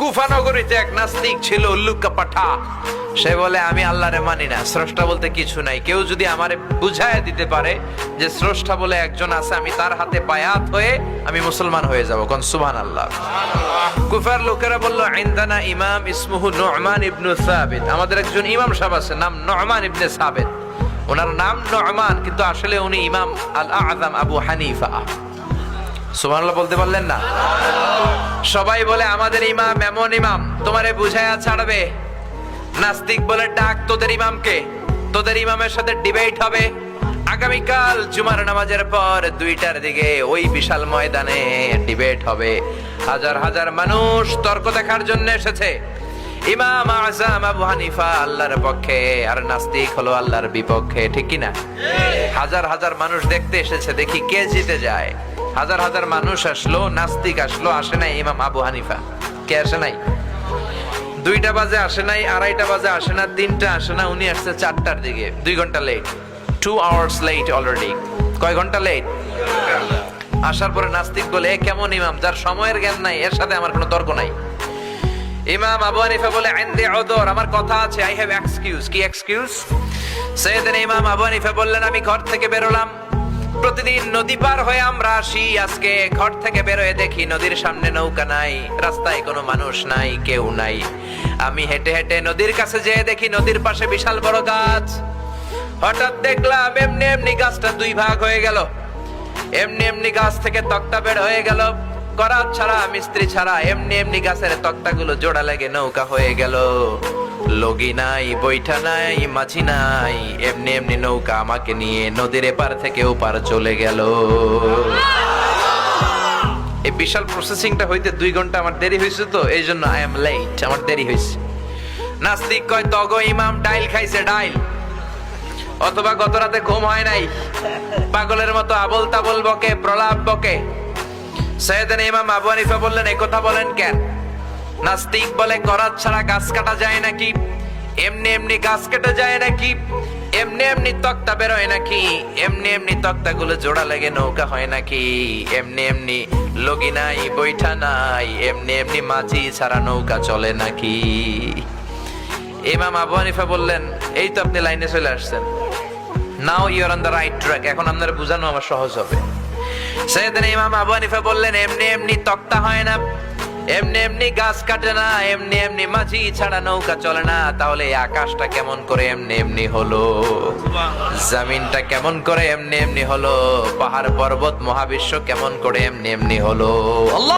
কুফা নগরীতে এক নাস্তিক ছিল, উল্লুকা পাঠা। সে বলে আমি আল্লাহরে মানি না, স্রষ্টা বলতে কিছু নাই। কেউ যদি আমারে বুঝায় দিতে পারে যে স্রষ্টা বলে একজন আছে, আমি তার হাতে বায়াত হয়ে আমি মুসলমান হয়ে যাব। কোন সুবহানাল্লাহ। কুফার লোকেরা বলল, ইনদানা ইমাম ইসমুহু নু'মান ইবনে সাবিত। আমাদের একজন ইমাম সাহেব আছে, নাম নু'মান ইবনে সাবিত। ওনার নাম নু'মান, কিন্তু আসলে উনি ইমাম আল আযম আবু হানিফা। সুবহানাল্লাহ বলতে পারলেন না? সবাই বলে আমাদের ইমাম এমন ইমাম তোমারে বুঝায়া ছাড়বে। নাস্তিক বলে, ডাক তোদের ইমামকে, তোদের ইমামের সাথে ডিবেট হবে আগামীকাল জুমার নামাজের পর 2টার দিকে ওই বিশাল ময়দানে ডিবেট হবে। হাজার হাজার মানুষ তর্ক দেখার জন্য এসেছে। ইমাম আযম আবু হানিফা আল্লাহর পক্ষে, আর নাস্তিক হলো আল্লাহর বিপক্ষে, ঠিক কি না? হাজার হাজার মানুষ দেখতে এসেছে, দেখি কে জিতে যায়। হাজার হাজার মানুষ আসলো, নাস্তিক আসলো, আসে নাই ইমাম আবু হানিফা। কে আসে নাই? 2টা বাজে আসে নাই, 2:30 বাজে আসে না, 3টা আসে না, উনি আসছে 4টার দিকে। 2 ঘন্টা লেট, 2 hours লেট অলরেডি। কয় ঘন্টা লেট? আসার পরে নাস্তিক বলে, এ কেমন ইমাম যার সময়ের জ্ঞান নাই, এর সাথে আমার কোনো তর্ক নাই। ইমাম আবু হানিফা বলে, ইনদি উযর, আমার কথা আছে, আই হ্যাভ এক্সকিউজ। কি এক্সকিউজ? সাইয়েদনা ইমাম আবু হানিফা বললেন, আমি ঘর থেকে বেরোলাম, প্রতিদিন নদী পার হয়ে আমরা আসি। আজকে ঘর থেকে বের হয়ে দেখি নদীর সামনে নৌকা নাই, রাস্তায় কোনো মানুষ নাই, কেউ নাই। আমি হেঁটে হেঁটে নদীর কাছে যেয়ে দেখি নদীর পাশে বিশাল বড় গাছ। হঠাৎ দেখলাম এমনি এমনি গাছটা 2 ভাগ হয়ে গেল। এমনি এমনি গাছ থেকে তক্তা বের হয়ে গেল, করাত ছাড়া, মিস্ত্রি ছাড়া। এমনি এমনি গাছের তক্তাগুলো জোড়া লেগে নৌকা হয়ে গেল। লগি নাই, বৈঠা নাই, মাঝি নাই, এমনি এমনি নৌকা আমাকে নিয়ে নদীর এপার থেকে ওপার চলে গেল। এই বিশাল প্রসেসিংটা হইতে 2 ঘন্টা আমার দেরি হয়েছে, তো এই জন্য আই এম লেট, আমার দেরি হয়েছে। নাস্তিক কয়, তগো ইমাম ডাইল খাইছে, ডাইল। অথবা গত রাতে ঘুম হয় নাই, পাগলের মতো আবল তাবল বকে, প্রলাপ বকে। সাইয়েদনা ইমাম আবু হানিফা বললেন, এই কথা বলেন কেন? নাস্তিক বলে, করাত ছাড়া গাছ কাটা যায় নাকি? এমনি এমনি গাছ কেটে যায় নাকি? এমনি এমনি তক্তা বেরোয় নাকি? এমনি এমনি তক্তাগুলো জোড়া লেগে নৌকা হয় নাকি? এমনি এমনি লগি নাই, বৈঠা নাই, এমনি এমনি মাঝি ছাড়া নৌকা চলে নাকি? ইমাম আবু হানিফা বললেন, এই তো আপনি লাইনে চলে আসছেন, now you are on the right track, এখন আপনার বোঝানো আমার সহজ হবে। সাইয়েদনা ইমাম আবু হানিফা বললেন, এমনি এমনি তক্তা হয় না, এমনি এমনি গাছ কাটে না, এমনি এমনি মাঝি ছাড়া নৌকা চলে না। তাহলে এই আকাশটা কেমন করে এমনি এমনি হলো? জমিনটা কেমন করে এমনি এমনি হলো? পাহাড় পর্বত মহাবিশ্ব কেমন করে এমনি এমনি হলো? আল্লাহ